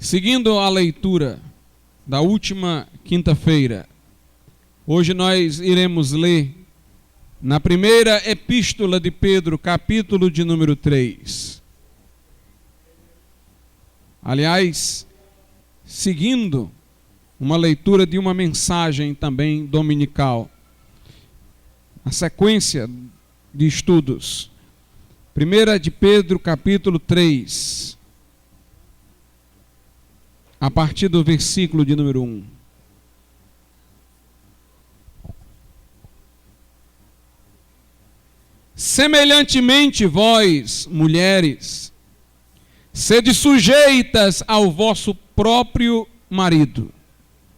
Seguindo a leitura da última quinta-feira, hoje nós iremos ler na primeira epístola de Pedro, capítulo de número 3. Aliás, seguindo uma leitura de uma mensagem também dominical, a sequência de estudos. Primeira de Pedro, capítulo 3, a partir do versículo de número 1. Semelhantemente vós, mulheres, sede sujeitas ao vosso próprio marido,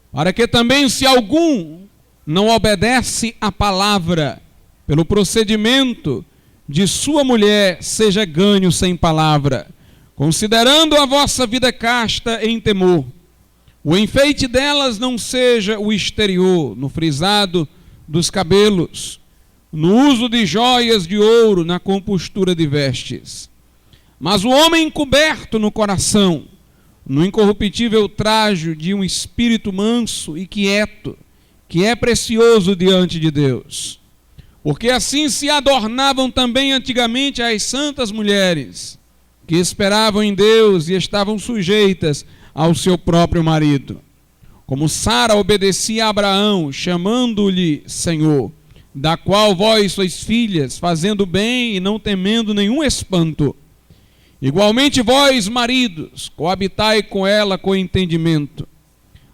para que também, se algum não obedece à palavra, pelo procedimento de sua mulher, seja ganho sem palavra, considerando a vossa vida casta em temor. O enfeite delas não seja o exterior, no frisado dos cabelos, no uso de joias de ouro, na compostura de vestes. Mas o homem encoberto no coração, no incorruptível trajo de um espírito manso e quieto, que é precioso diante de Deus. Porque assim se adornavam também antigamente as santas mulheres, que esperavam em Deus e estavam sujeitas ao seu próprio marido. Como Sara obedecia a Abraão, chamando-lhe Senhor, da qual vós sois filhas, fazendo bem e não temendo nenhum espanto. Igualmente vós, maridos, coabitai com ela com entendimento,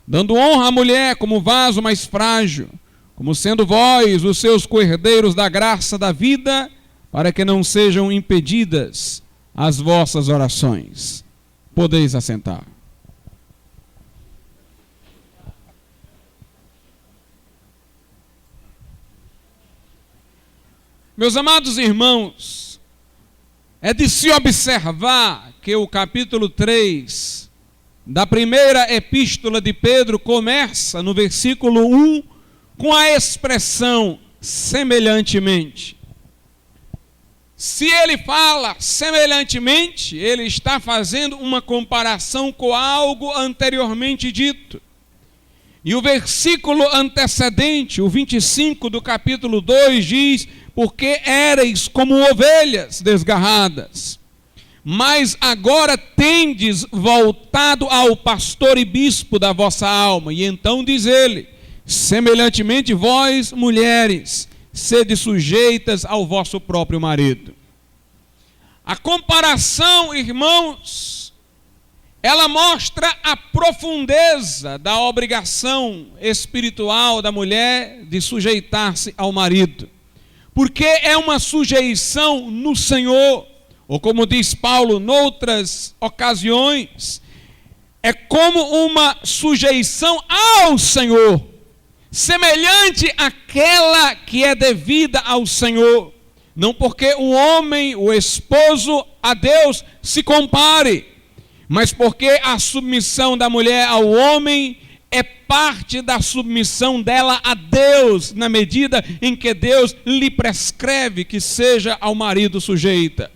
dando honra à mulher como vaso mais frágil, como sendo vós os seus coerdeiros da graça da vida, para que não sejam impedidas as vossas orações. Podeis assentar. Meus amados irmãos, é de se observar que o capítulo 3 da primeira epístola de Pedro começa no versículo 1 com a expressão semelhantemente. Se ele fala semelhantemente, ele está fazendo uma comparação com algo anteriormente dito. E o versículo antecedente, o 25 do capítulo 2, diz: porque éreis como ovelhas desgarradas, mas agora tendes voltado ao pastor e bispo da vossa alma. E então diz ele: semelhantemente vós, mulheres, sede sujeitas ao vosso próprio marido. A comparação, irmãos, ela mostra a profundeza da obrigação espiritual da mulher de sujeitar-se ao marido. Porque é uma sujeição no Senhor, ou como diz Paulo noutras ocasiões, é como uma sujeição ao Senhor, semelhante àquela que é devida ao Senhor. Não porque o homem, o esposo a Deus se compare, mas porque a submissão da mulher ao homem é parte da submissão dela a Deus, na medida em que Deus lhe prescreve que seja ao marido sujeita.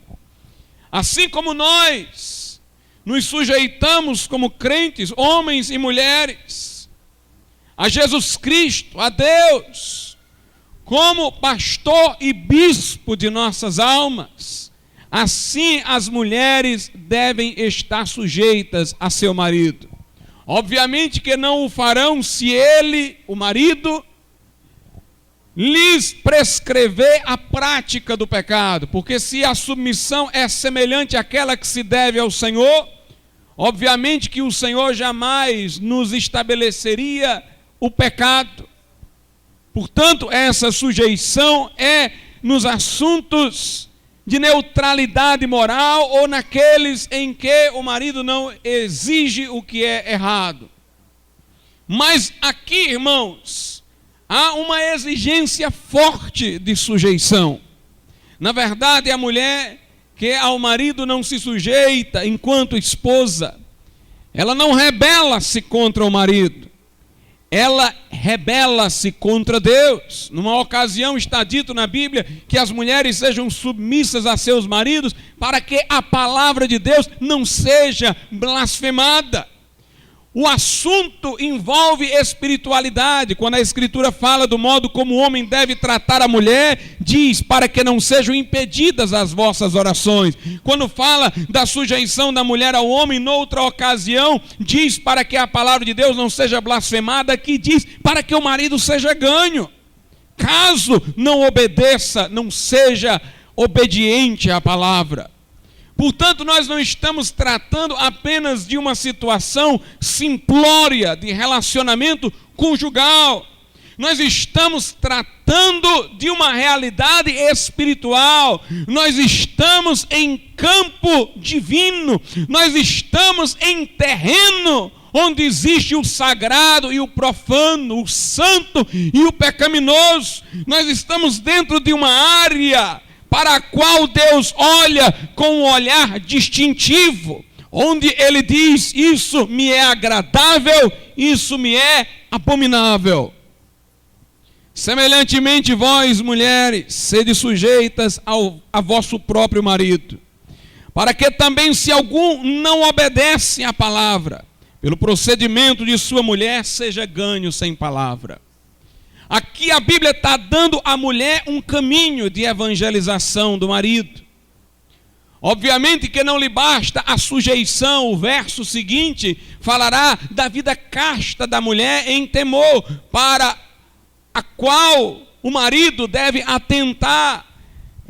Assim como nós nos sujeitamos como crentes, homens e mulheres, a Jesus Cristo, a Deus, como pastor e bispo de nossas almas, assim as mulheres devem estar sujeitas a seu marido. Obviamente que não o farão se ele, o marido, lhes prescrever a prática do pecado, porque se a submissão é semelhante àquela que se deve ao Senhor, obviamente que o Senhor jamais nos estabeleceria o pecado. Portanto, essa sujeição é nos assuntos de neutralidade moral ou naqueles em que o marido não exige o que é errado. Mas aqui, irmãos, há uma exigência forte de sujeição. Na verdade, a mulher que ao marido não se sujeita enquanto esposa, ela não rebela-se contra o marido, ela rebela-se contra Deus. Numa ocasião está dito na Bíblia que as mulheres sejam submissas a seus maridos para que a palavra de Deus não seja blasfemada. O assunto envolve espiritualidade. Quando a Escritura fala do modo como o homem deve tratar a mulher, diz: para que não sejam impedidas as vossas orações. Quando fala da sujeição da mulher ao homem, noutra ocasião, diz: para que a palavra de Deus não seja blasfemada. Aqui diz: para que o marido seja ganho. Caso não obedeça, não seja obediente à palavra. Portanto, nós não estamos tratando apenas de uma situação simplória de relacionamento conjugal. Nós estamos tratando de uma realidade espiritual. Nós estamos em campo divino. Nós estamos em terreno onde existe o sagrado e o profano, o santo e o pecaminoso. Nós estamos dentro de uma área para a qual Deus olha com um olhar distintivo, onde Ele diz: isso me é agradável, isso me é abominável. Semelhantemente, vós, mulheres, sede sujeitas a vosso próprio marido, para que também, se algum não obedece à palavra, pelo procedimento de sua mulher, seja ganho sem palavra. Aqui a Bíblia está dando à mulher um caminho de evangelização do marido. Obviamente que não lhe basta a sujeição. O verso seguinte falará da vida casta da mulher em temor, para a qual o marido deve atentar.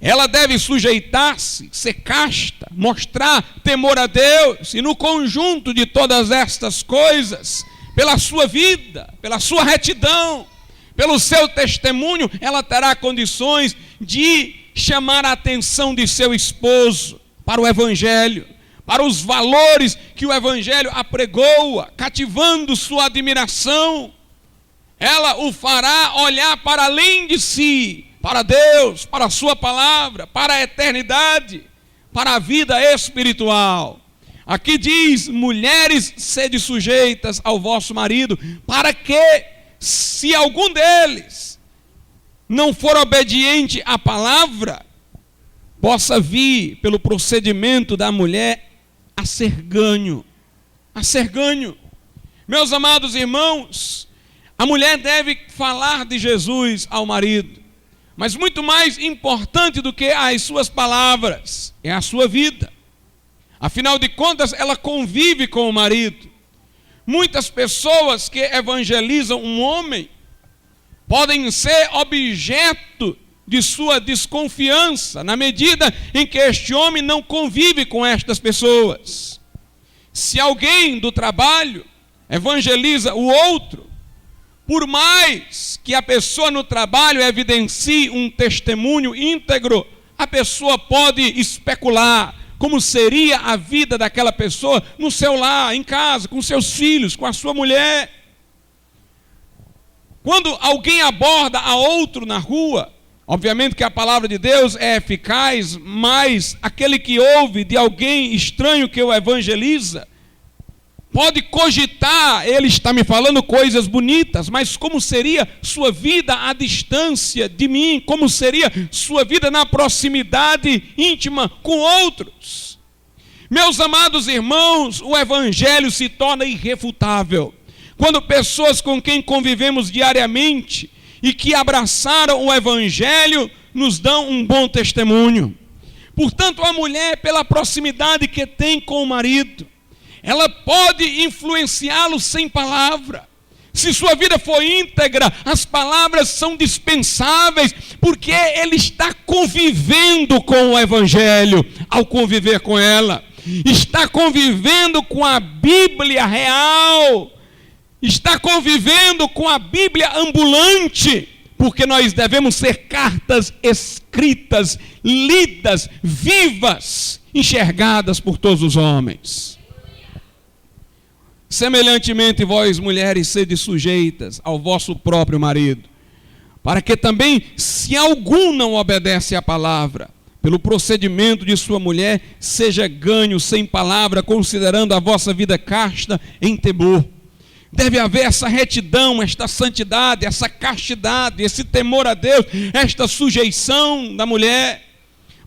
Ela deve sujeitar-se, ser casta, mostrar temor a Deus, e no conjunto de todas estas coisas, pela sua vida, pela sua retidão, pelo seu testemunho, ela terá condições de chamar a atenção de seu esposo para o Evangelho, para os valores que o Evangelho apregoa, cativando sua admiração. Ela o fará olhar para além de si, para Deus, para a sua palavra, para a eternidade, para a vida espiritual. Aqui diz: mulheres, sede sujeitas ao vosso marido, para que, se algum deles não for obediente à palavra, possa vir, pelo procedimento da mulher, a ser ganho. A ser ganho. Meus amados irmãos, a mulher deve falar de Jesus ao marido, mas muito mais importante do que as suas palavras é a sua vida. Afinal de contas, ela convive com o marido. Muitas pessoas que evangelizam um homem podem ser objeto de sua desconfiança, na medida em que este homem não convive com estas pessoas. Se alguém do trabalho evangeliza o outro, por mais que a pessoa no trabalho evidencie um testemunho íntegro, a pessoa pode especular como seria a vida daquela pessoa no seu lar, em casa, com seus filhos, com a sua mulher. Quando alguém aborda a outro na rua, obviamente que a palavra de Deus é eficaz, mas aquele que ouve de alguém estranho que o evangeliza, pode cogitar: ele está me falando coisas bonitas, mas como seria sua vida à distância de mim? Como seria sua vida na proximidade íntima com outros? Meus amados irmãos, o evangelho se torna irrefutável quando pessoas com quem convivemos diariamente e que abraçaram o evangelho nos dão um bom testemunho. Portanto, a mulher, pela proximidade que tem com o marido, ela pode influenciá-lo sem palavra. Se sua vida for íntegra, as palavras são dispensáveis, porque ele está convivendo com o evangelho ao conviver com ela. Está convivendo com a Bíblia real. Está convivendo com a Bíblia ambulante, porque nós devemos ser cartas escritas, lidas, vivas, enxergadas por todos os homens. Semelhantemente, vós, mulheres, sede sujeitas ao vosso próprio marido, para que também, se algum não obedece à palavra, pelo procedimento de sua mulher, seja ganho sem palavra, considerando a vossa vida casta em temor. Deve haver essa retidão, esta santidade, essa castidade, esse temor a Deus, esta sujeição da mulher,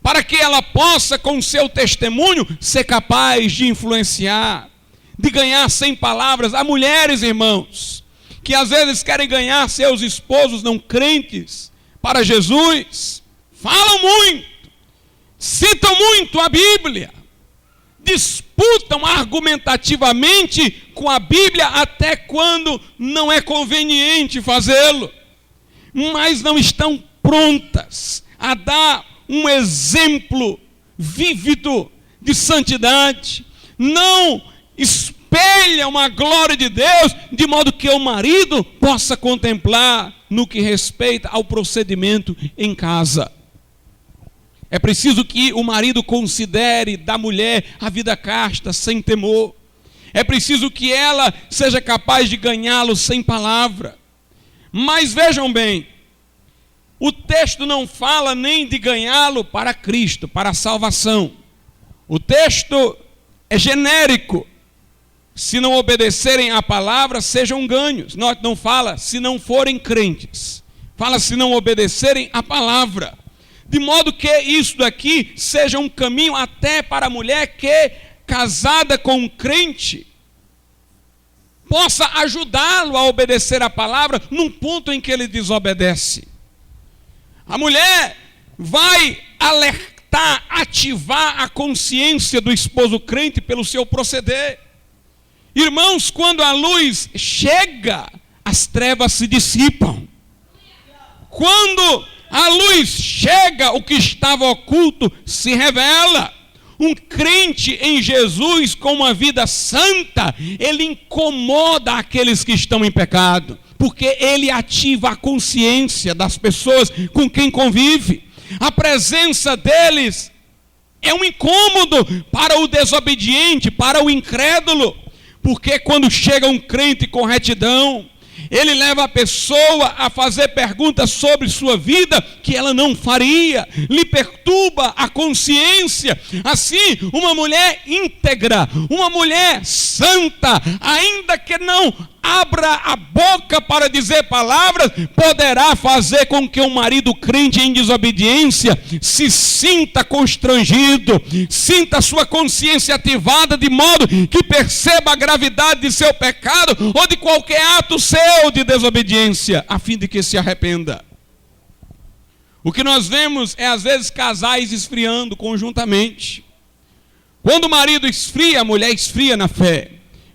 para que ela possa, com seu testemunho, ser capaz de influenciar. de ganhar sem palavras. Há mulheres, irmãos, que às vezes querem ganhar seus esposos não crentes para Jesus. Falam muito, citam muito a Bíblia, disputam argumentativamente com a Bíblia até quando não é conveniente fazê-lo, mas não estão prontas a dar um exemplo vívido de santidade, não espelham a glória de Deus, de modo que o marido possa contemplar no que respeita ao procedimento em casa. É preciso que o marido considere da mulher a vida casta, sem temor. É preciso que ela seja capaz de ganhá-lo sem palavra. Mas vejam bem, o texto não fala nem de ganhá-lo para Cristo, para a salvação. O texto é genérico. Se não obedecerem à palavra, sejam ganhos. Não fala se não forem crentes. Fala se não obedecerem à palavra. De modo que isso daqui seja um caminho até para a mulher que, casada com um crente, possa ajudá-lo a obedecer a palavra num ponto em que ele desobedece. A mulher vai alertar, ativar a consciência do esposo crente pelo seu proceder. Irmãos, quando a luz chega, as trevas se dissipam. Quando a luz chega, o que estava oculto se revela. Um crente em Jesus com uma vida santa, ele incomoda aqueles que estão em pecado, porque ele ativa a consciência das pessoas com quem convive. A presença deles é um incômodo para o desobediente, para o incrédulo, porque quando chega um crente com retidão, ele leva a pessoa a fazer perguntas sobre sua vida que ela não faria, lhe perturba a consciência. Assim, uma mulher íntegra, uma mulher santa, ainda que não abra a boca para dizer palavras, poderá fazer com que um marido crente em desobediência se sinta constrangido, sinta sua consciência ativada, de modo que perceba a gravidade de seu pecado ou de qualquer ato seu de desobediência, a fim de que se arrependa. O que nós vemos é às vezes casais esfriando conjuntamente. Quando o marido esfria, a mulher esfria na fé.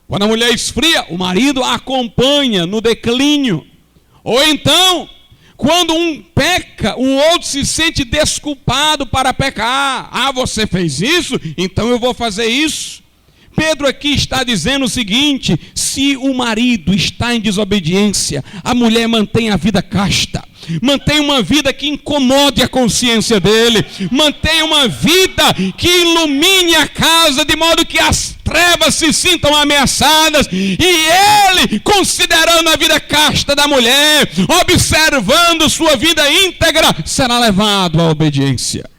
Quando a mulher esfria, o marido a acompanha no declínio. Ou então, quando um peca, o outro se sente desculpado para pecar. Ah, você fez isso? Então eu vou fazer isso. Pedro aqui está dizendo o seguinte: se o marido está em desobediência, a mulher mantém a vida casta, mantém uma vida que incomode a consciência dele, mantém uma vida que ilumine a casa, de modo que as trevas se sintam ameaçadas, e ele, considerando a vida casta da mulher, observando sua vida íntegra, será levado à obediência.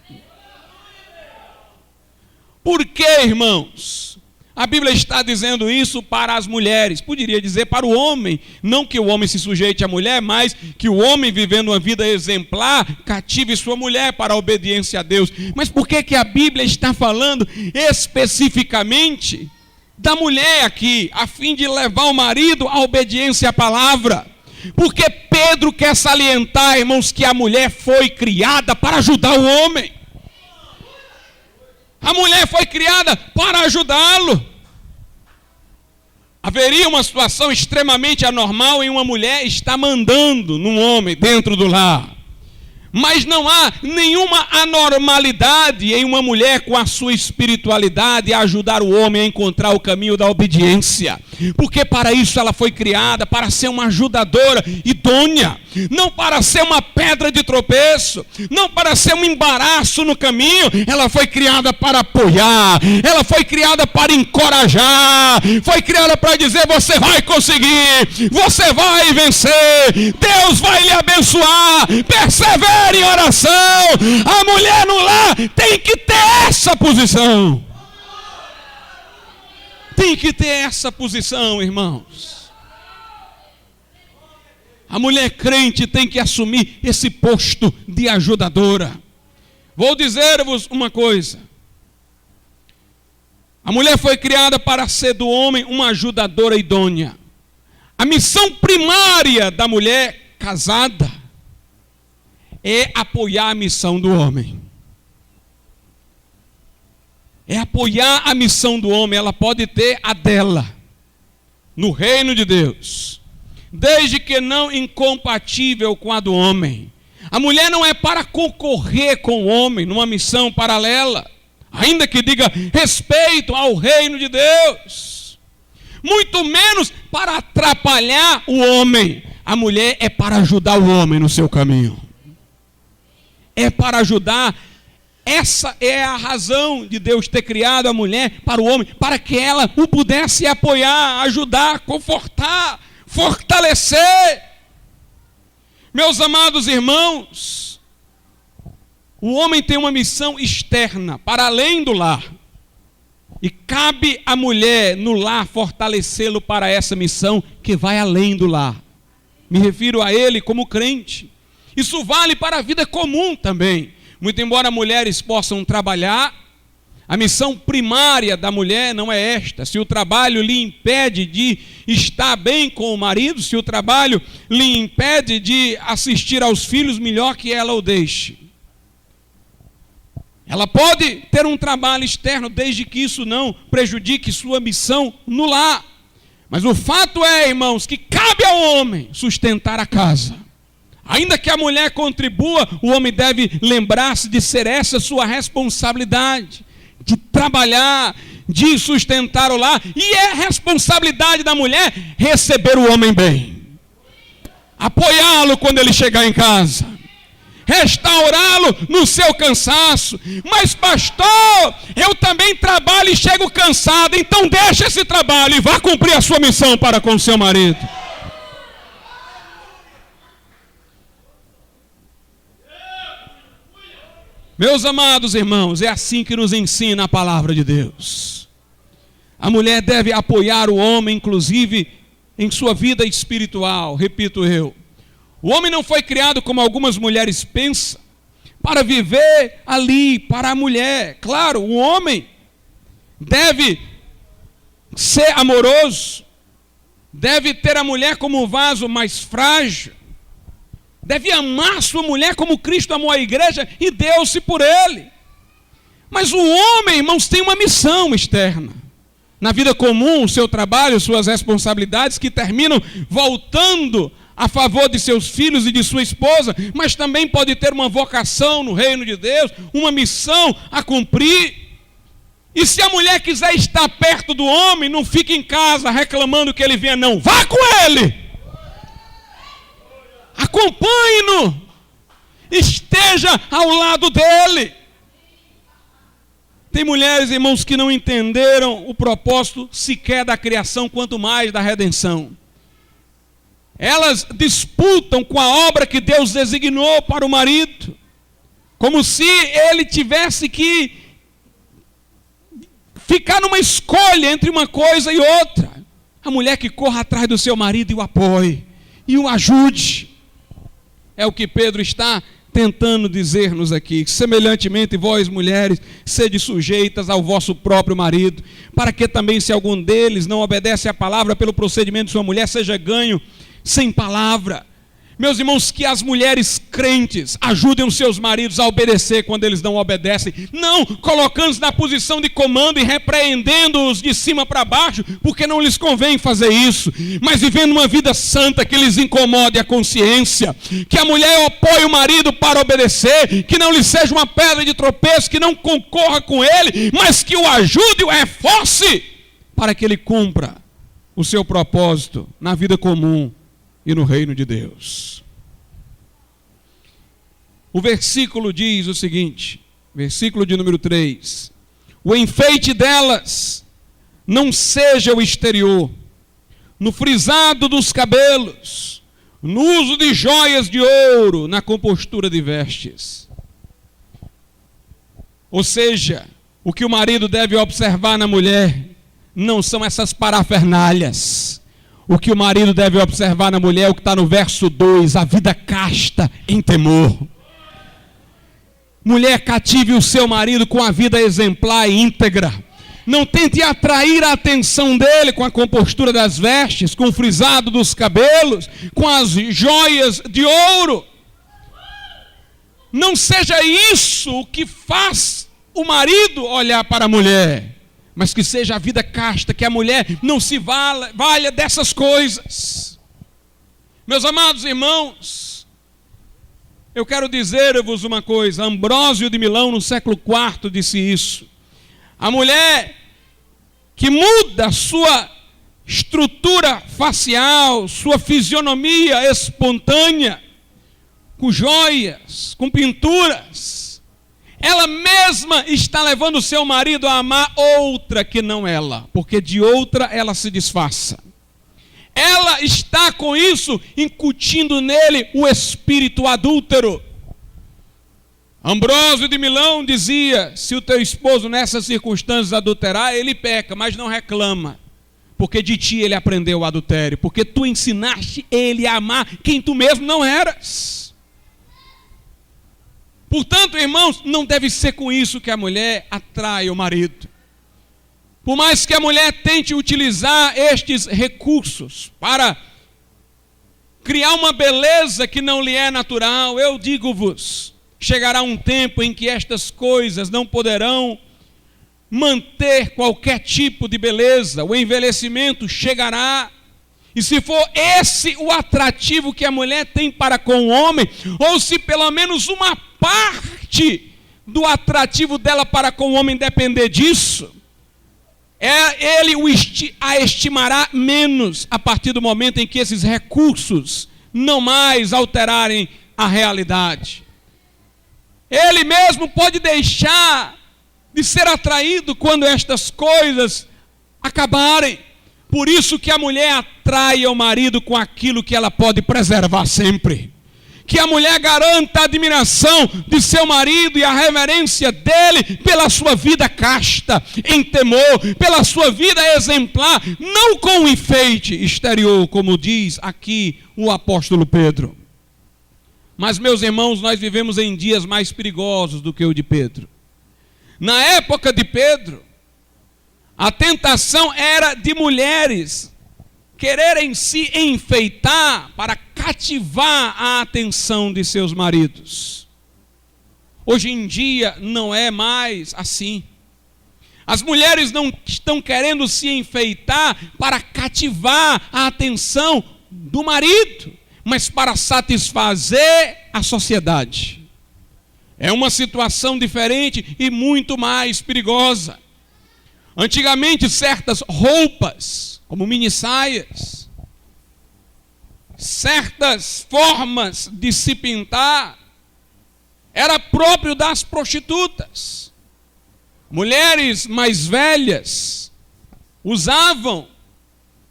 Por que, irmãos? A Bíblia está dizendo isso para as mulheres, poderia dizer para o homem, não que o homem se sujeite à mulher, mas que o homem, vivendo uma vida exemplar, cative sua mulher para a obediência a Deus. Mas por que a Bíblia está falando especificamente da mulher aqui, a fim de levar o marido à obediência à palavra? Porque Pedro quer salientar, irmãos, que a mulher foi criada para ajudar o homem. A mulher foi criada para ajudá-lo. Haveria uma situação extremamente anormal em uma mulher estar mandando num homem dentro do lar. Mas não há nenhuma anormalidade em uma mulher com a sua espiritualidade a ajudar o homem a encontrar o caminho da obediência. Porque para isso ela foi criada, para ser uma ajudadora idônea. Não para ser uma pedra de tropeço, não para ser um embaraço no caminho. Ela foi criada para apoiar, ela foi criada para encorajar, foi criada para dizer: você vai conseguir, você vai vencer, Deus vai lhe abençoar, persevere em oração. A mulher no lar tem que ter essa posição. Tem que ter essa posição, irmãos. A mulher crente tem que assumir esse posto de ajudadora. Vou dizer-vos uma coisa. A mulher foi criada para ser do homem uma ajudadora idônea. A missão primária da mulher casada é apoiar a missão do homem. É apoiar a missão do homem. Ela pode ter a dela no reino de Deus, desde que não incompatível com a do homem. A mulher não é para concorrer com o homem numa missão paralela, ainda que diga respeito ao reino de Deus, muito menos para atrapalhar o homem. A mulher é para ajudar o homem no seu caminho, é para ajudar. Essa é a razão de Deus ter criado a mulher para o homem, para que ela o pudesse apoiar, ajudar, confortar, fortalecer. Meus amados irmãos, o homem tem uma missão externa, para além do lar. E cabe à mulher no lar fortalecê-lo para essa missão que vai além do lar. Me refiro a ele como crente. Isso vale para a vida comum também. Muito embora mulheres possam trabalhar, a missão primária da mulher não é esta. Se o trabalho lhe impede de estar bem com o marido, se o trabalho lhe impede de assistir aos filhos, melhor que ela o deixe. Ela pode ter um trabalho externo, desde que isso não prejudique sua missão no lar. Mas o fato é, irmãos, que cabe ao homem sustentar a casa. Ainda que a mulher contribua, o homem deve lembrar-se de ser essa sua responsabilidade, de trabalhar, de sustentar o lar. E é responsabilidade da mulher receber o homem bem, apoiá-lo quando ele chegar em casa, restaurá-lo no seu cansaço. Mas pastor, eu também trabalho e chego cansado. Então deixa esse trabalho e vá cumprir a sua missão para com o seu marido. Meus amados irmãos, é assim que nos ensina a palavra de Deus. A mulher deve apoiar o homem, inclusive em sua vida espiritual. Repito eu, o homem não foi criado como algumas mulheres pensam, para viver ali para a mulher. Claro, o homem deve ser amoroso, deve ter a mulher como um vaso mais frágil, deve amar sua mulher como Cristo amou a igreja e deu-se por ele. Mas o homem, irmãos, tem uma missão externa. Na vida comum, o seu trabalho, suas responsabilidades, que terminam voltando a favor de seus filhos e de sua esposa, mas também pode ter uma vocação no reino de Deus, uma missão a cumprir. E se a mulher quiser estar perto do homem, não fique em casa reclamando que ele venha, não. Vá com ele! Acompanhe-no, esteja ao lado dele. Tem mulheres, irmãos, que não entenderam o propósito sequer da criação, quanto mais da redenção. Elas disputam com a obra que Deus designou para o marido, como se ele tivesse que ficar numa escolha entre uma coisa e outra. A mulher que corra atrás do seu marido e o apoie, e o ajude. É o que Pedro está tentando dizer-nos aqui. Semelhantemente, vós mulheres, sede sujeitas ao vosso próprio marido, para que também, se algum deles não obedece à palavra pelo procedimento de sua mulher, seja ganho sem palavra. Meus irmãos, que as mulheres crentes ajudem os seus maridos a obedecer quando eles não obedecem, não colocando-os na posição de comando e repreendendo-os de cima para baixo, porque não lhes convém fazer isso, mas vivendo uma vida santa que lhes incomode a consciência, que a mulher apoie o marido para obedecer, que não lhe seja uma pedra de tropeço, que não concorra com ele, mas que o ajude e o reforce para que ele cumpra o seu propósito na vida comum e no reino de Deus. O versículo diz o seguinte, versículo de número 3: o enfeite delas não seja o exterior, no frisado dos cabelos, no uso de joias de ouro, na compostura de vestes. Ou seja, o que o marido deve observar na mulher não são essas parafernálias. O que o marido deve observar na mulher é o que está no verso 2, a vida casta em temor. Mulher, cative o seu marido com a vida exemplar e íntegra. não tente atrair a atenção dele com a compostura das vestes, com o frisado dos cabelos, com as joias de ouro. Não seja isso o que faz o marido olhar para a mulher, mas que seja a vida casta, que a mulher não se valha dessas coisas. Meus amados irmãos, eu quero dizer-vos uma coisa. Ambrósio de Milão, no século IV, disse isso. A mulher que muda sua estrutura facial, sua fisionomia espontânea, com joias, com pinturas, ela mesma está levando o seu marido a amar outra que não ela, porque de outra ela se disfarça. Ela está com isso incutindo nele o espírito adúltero. Ambrósio de Milão dizia: se o teu esposo nessas circunstâncias adulterar, ele peca, mas não reclama, porque de ti ele aprendeu o adultério, porque tu ensinaste ele a amar quem tu mesmo não eras. Portanto, irmãos, não deve ser com isso que a mulher atrai o marido. Por mais que a mulher tente utilizar estes recursos para criar uma beleza que não lhe é natural, eu digo-vos, chegará um tempo em que estas coisas não poderão manter qualquer tipo de beleza. O envelhecimento chegará. E se for esse o atrativo que a mulher tem para com o homem, ou se pelo menos uma parte do atrativo dela para com o homem depender disso, ele a estimará menos a partir do momento em que esses recursos não mais alterarem a realidade. Ele mesmo pode deixar de ser atraído quando estas coisas acabarem. Por isso que a mulher atrai ao marido com aquilo que ela pode preservar sempre. Que a mulher garanta a admiração de seu marido e a reverência dele pela sua vida casta, em temor, pela sua vida exemplar, não com um enfeite exterior, como diz aqui o apóstolo Pedro. Mas, meus irmãos, nós vivemos em dias mais perigosos do que o de Pedro. Na época de Pedro, a tentação era de mulheres quererem se enfeitar para cativar a atenção de seus maridos. Hoje em dia não é mais assim. As mulheres não estão querendo se enfeitar para cativar a atenção do marido, mas para satisfazer a sociedade. É uma situação diferente e muito mais perigosa. Antigamente, certas roupas, como mini-saias, certas formas de se pintar, era próprio das prostitutas. Mulheres mais velhas usavam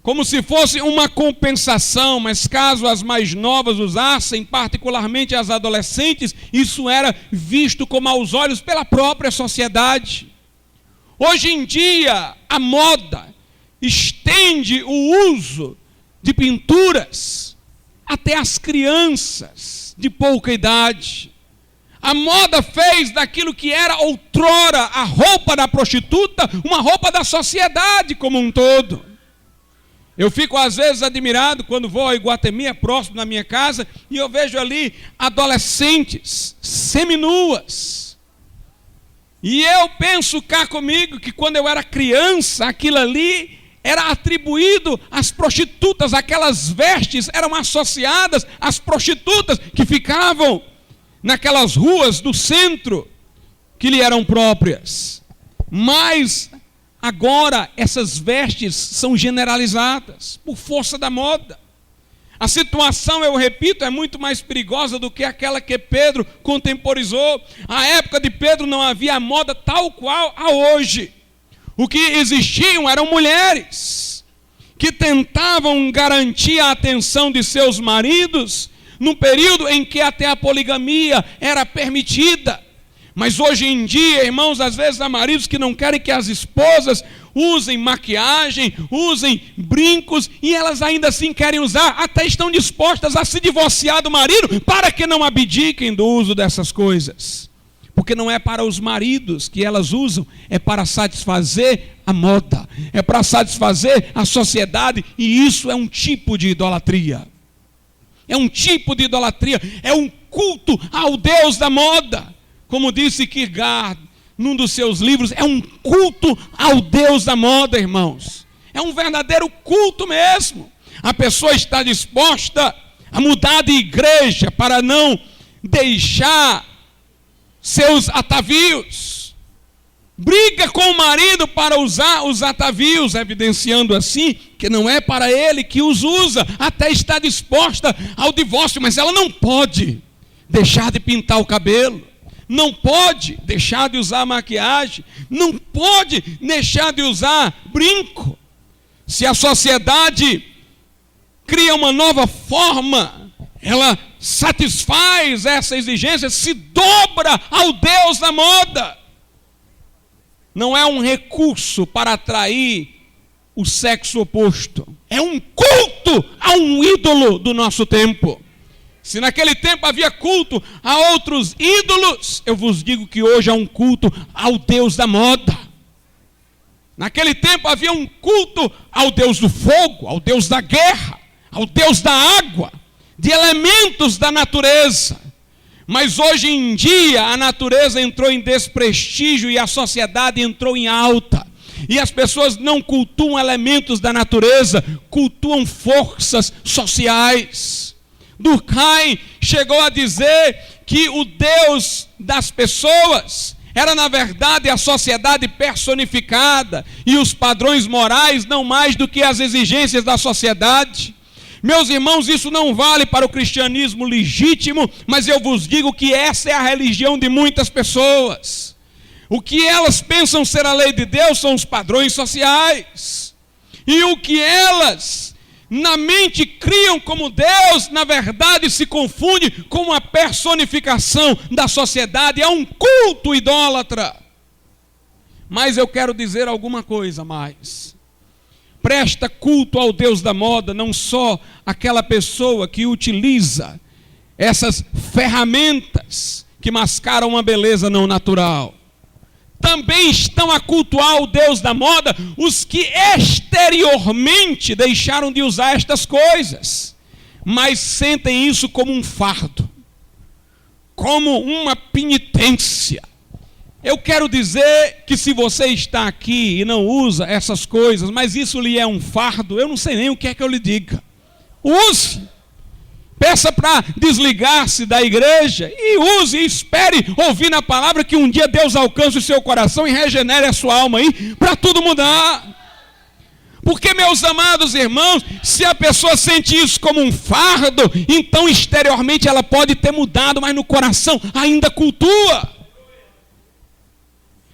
como se fosse uma compensação, mas caso as mais novas usassem, particularmente as adolescentes, isso era visto com maus olhos pela própria sociedade. Hoje em dia, a moda estende o uso de pinturas até as crianças de pouca idade. A moda fez daquilo que era outrora a roupa da prostituta uma roupa da sociedade como um todo. Eu fico às vezes admirado quando vou a Iguatemi, próximo da minha casa, e eu vejo ali adolescentes seminuas. E eu penso cá comigo que quando eu era criança, aquilo ali era atribuído às prostitutas, aquelas vestes eram associadas às prostitutas que ficavam naquelas ruas do centro que lhe eram próprias. Mas agora essas vestes são generalizadas por força da moda. A situação, eu repito, é muito mais perigosa do que aquela que Pedro contemporizou. A época de Pedro não havia moda tal qual a hoje. O que existiam eram mulheres que tentavam garantir a atenção de seus maridos num período em que até a poligamia era permitida. Mas hoje em dia, irmãos, às vezes há maridos que não querem que as esposas usem maquiagem, usem brincos, e elas ainda assim querem usar, até estão dispostas a se divorciar do marido para que não abdiquem do uso dessas coisas. Porque não é para os maridos que elas usam, é para satisfazer a moda, é para satisfazer a sociedade, e isso é um tipo de idolatria. É um tipo de idolatria, é um culto ao Deus da moda. Como disse Kierkegaard num dos seus livros, é um culto ao Deus da moda, irmãos. É um verdadeiro culto mesmo. A pessoa está disposta a mudar de igreja para não deixar seus atavios. Briga com o marido para usar os atavios, evidenciando assim que não é para ele que os usa. Até está disposta ao divórcio, mas ela não pode deixar de pintar o cabelo, não pode deixar de usar maquiagem, não pode deixar de usar brinco. Se a sociedade cria uma nova forma, ela satisfaz essa exigência, se dobra ao Deus da moda. Não é um recurso para atrair o sexo oposto, é um culto a um ídolo do nosso tempo. Se naquele tempo havia culto a outros ídolos, eu vos digo que hoje há um culto ao Deus da moda. Naquele tempo havia um culto ao Deus do fogo, ao Deus da guerra, ao Deus da água, de elementos da natureza. Mas hoje em dia a natureza entrou em desprestígio e a sociedade entrou em alta. E as pessoas não cultuam elementos da natureza, cultuam forças sociais. Durkheim chegou a dizer que o Deus das pessoas era na verdade a sociedade personificada e os padrões morais não mais do que as exigências da sociedade. Meus irmãos, isso não vale para o cristianismo legítimo, mas eu vos digo que essa é a religião de muitas pessoas. O que elas pensam ser a lei de Deus são os padrões sociais. E o que elas na mente criam como Deus, na verdade se confunde com a personificação da sociedade, é um culto idólatra. Mas eu quero dizer alguma coisa mais. Presta culto ao Deus da moda, não só aquela pessoa que utiliza essas ferramentas que mascaram uma beleza não natural. Também estão a cultuar o Deus da moda os que exteriormente deixaram de usar estas coisas, mas sentem isso como um fardo, como uma penitência. Eu quero dizer que se você está aqui e não usa essas coisas, mas isso lhe é um fardo, eu não sei nem o que é que eu lhe diga. Use. Peça para desligar-se da igreja e use e espere ouvir na palavra que um dia Deus alcance o seu coração e regenere a sua alma aí para tudo mudar. Porque, meus amados irmãos, se a pessoa sente isso como um fardo, então exteriormente ela pode ter mudado, mas no coração ainda cultua.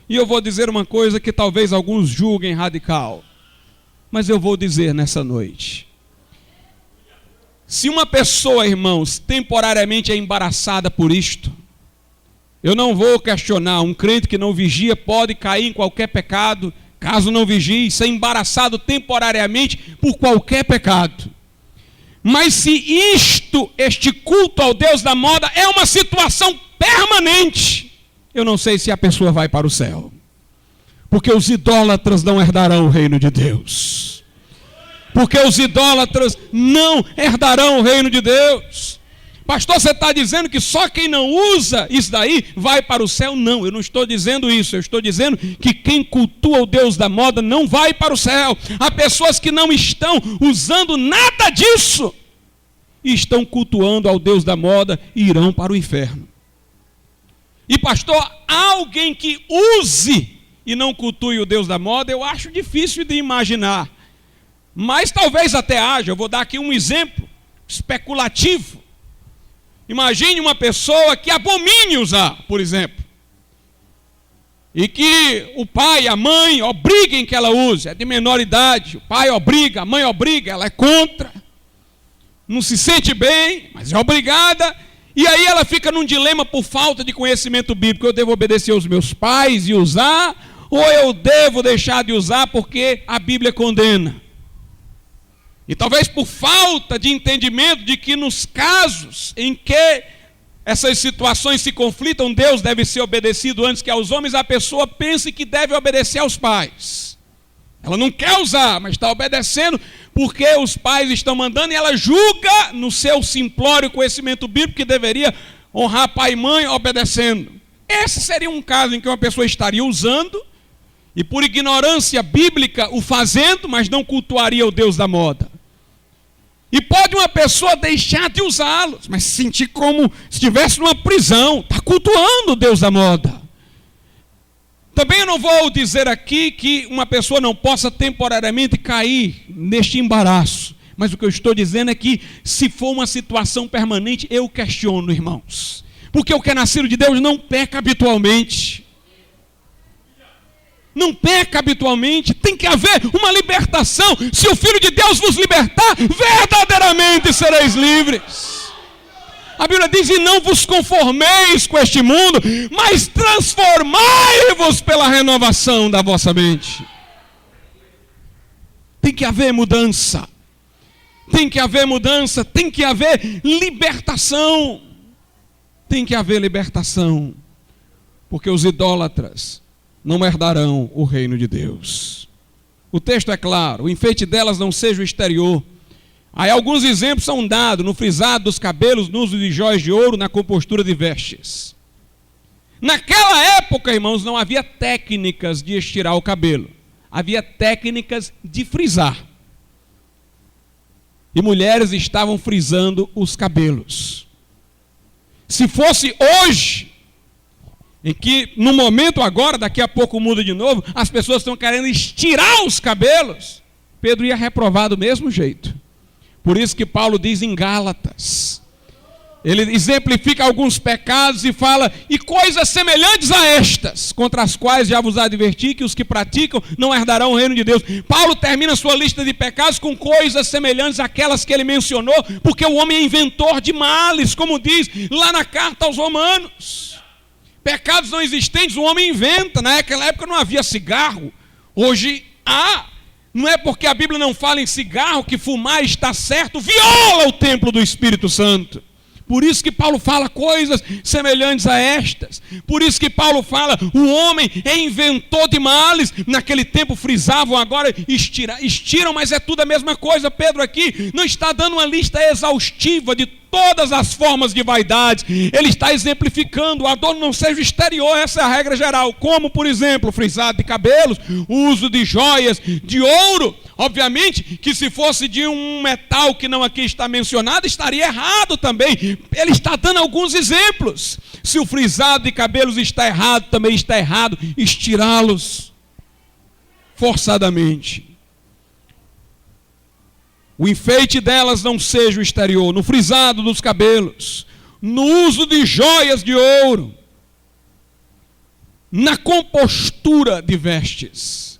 E eu vou dizer uma coisa que talvez alguns julguem radical, mas eu vou dizer nessa noite. Se uma pessoa, irmãos, temporariamente é embaraçada por isto, eu não vou questionar, um crente que não vigia pode cair em qualquer pecado, caso não vigie, ser embaraçado temporariamente por qualquer pecado. Mas se este culto ao Deus da moda é uma situação permanente, eu não sei se a pessoa vai para o céu. Porque os idólatras não herdarão o reino de Deus. Porque os idólatras não herdarão o reino de Deus. Pastor, você está dizendo que só quem não usa isso daí vai para o céu? Não, eu não estou dizendo isso. Eu estou dizendo que quem cultua o Deus da moda não vai para o céu. Há pessoas que não estão usando nada disso e estão cultuando ao Deus da moda e irão para o inferno. E pastor, alguém que use e não cultue o Deus da moda, eu acho difícil de imaginar. Mas talvez até haja. Eu vou dar aqui um exemplo especulativo. Imagine uma pessoa que abomine usar, por exemplo. E que o pai e a mãe obriguem que ela use. É de menor idade. O pai obriga, a mãe obriga, ela é contra. Não se sente bem, mas é obrigada. E aí ela fica num dilema por falta de conhecimento bíblico. Eu devo obedecer aos meus pais e usar? Ou eu devo deixar de usar porque a Bíblia condena? E talvez por falta de entendimento de que nos casos em que essas situações se conflitam, Deus deve ser obedecido antes que aos homens, a pessoa pense que deve obedecer aos pais. Ela não quer usar, mas está obedecendo porque os pais estão mandando, e ela julga no seu simplório conhecimento bíblico que deveria honrar pai e mãe obedecendo. Esse seria um caso em que uma pessoa estaria usando e por ignorância bíblica o fazendo, mas não cultuaria o Deus da moda. E pode uma pessoa deixar de usá-los, mas se sentir como se estivesse numa prisão, está cultuando o Deus da moda. Também eu não vou dizer aqui que uma pessoa não possa temporariamente cair neste embaraço, mas o que eu estou dizendo é que se for uma situação permanente, eu questiono, irmãos. Porque o que é nascido de Deus não peca habitualmente. Não peca habitualmente, tem que haver uma libertação. Se o Filho de Deus vos libertar, verdadeiramente sereis livres. A Bíblia diz, e não vos conformeis com este mundo, mas transformai-vos pela renovação da vossa mente. Tem que haver mudança. Tem que haver mudança, tem que haver libertação. Tem que haver libertação. Porque os idólatras não herdarão o reino de Deus. O texto é claro, o enfeite delas não seja o exterior. Aí alguns exemplos são dados, no frisado dos cabelos, no uso de joias de ouro, na compostura de vestes. Naquela época, irmãos, não havia técnicas de estirar o cabelo. Havia técnicas de frisar. E mulheres estavam frisando os cabelos. Se fosse hoje, em que no momento agora, daqui a pouco muda de novo, as pessoas estão querendo estirar os cabelos, Pedro ia reprovar do mesmo jeito. Por isso que Paulo diz em Gálatas, ele exemplifica alguns pecados e fala, e coisas semelhantes a estas, contra as quais já vos adverti que os que praticam não herdarão o reino de Deus. Paulo termina sua lista de pecados com coisas semelhantes àquelas que ele mencionou, porque o homem é inventor de males, como diz lá na carta aos Romanos. Pecados não existentes, o homem inventa. Naquela época não havia cigarro, hoje há. Não é porque a Bíblia não fala em cigarro que fumar está certo, viola o templo do Espírito Santo. Por isso que Paulo fala coisas semelhantes a estas. Por isso que Paulo fala, o homem é inventor de males. Naquele tempo frisavam, agora estiram, mas é tudo a mesma coisa. Pedro aqui não está dando uma lista exaustiva de todas as formas de vaidade. Ele está exemplificando, o adorno não seja exterior, essa é a regra geral. Como, por exemplo, frisado de cabelos, o uso de joias de ouro. Obviamente que se fosse de um metal que não aqui está mencionado, estaria errado também. Ele está dando alguns exemplos. Se o frisado de cabelos está errado, também está errado estirá-los forçadamente. O enfeite delas não seja o exterior, no frisado dos cabelos, no uso de joias de ouro, na compostura de vestes.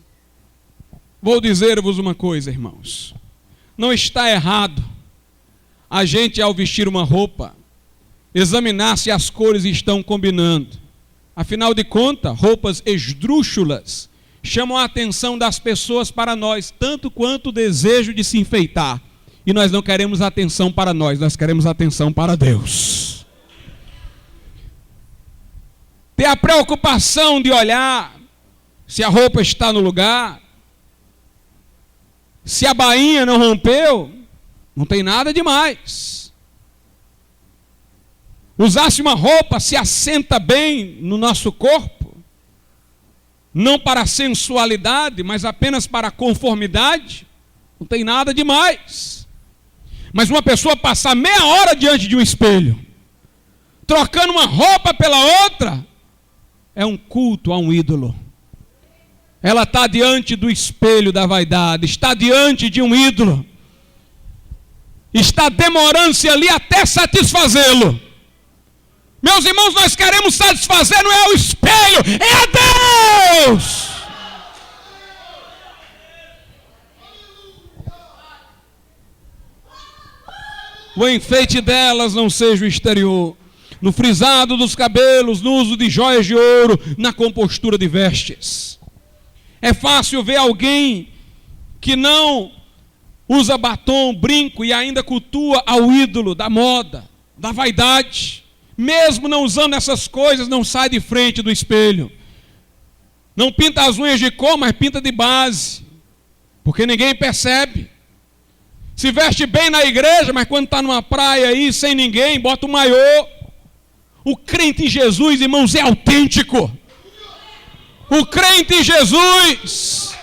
Vou dizer-vos uma coisa, irmãos. Não está errado a gente, ao vestir uma roupa, examinar se as cores estão combinando. Afinal de contas, roupas esdrúxulas chamam a atenção das pessoas para nós, tanto quanto o desejo de se enfeitar. E nós não queremos atenção para nós queremos atenção para Deus. Ter a preocupação de olhar se a roupa está no lugar, se a bainha não rompeu, não tem nada demais. Usar-se uma roupa se assenta bem no nosso corpo, não para a sensualidade, mas apenas para a conformidade, não tem nada demais. Mas uma pessoa passar meia hora diante de um espelho, trocando uma roupa pela outra, é um culto a um ídolo. Ela está diante do espelho da vaidade, está diante de um ídolo, está demorando-se ali até satisfazê-lo. Meus irmãos, nós queremos satisfazer, não é o espelho, é a Deus. O enfeite delas não seja o exterior, no frisado dos cabelos, no uso de joias de ouro, na compostura de vestes. É fácil ver alguém que não usa batom, brinco e ainda cultua ao ídolo da moda, da vaidade. mesmo não usando essas coisas, não sai de frente do espelho. Não pinta as unhas de cor, mas pinta de base, porque ninguém percebe. Se veste bem na igreja, mas quando está numa praia aí, sem ninguém, bota o maiô. O crente em Jesus, irmãos, é autêntico. O crente em Jesus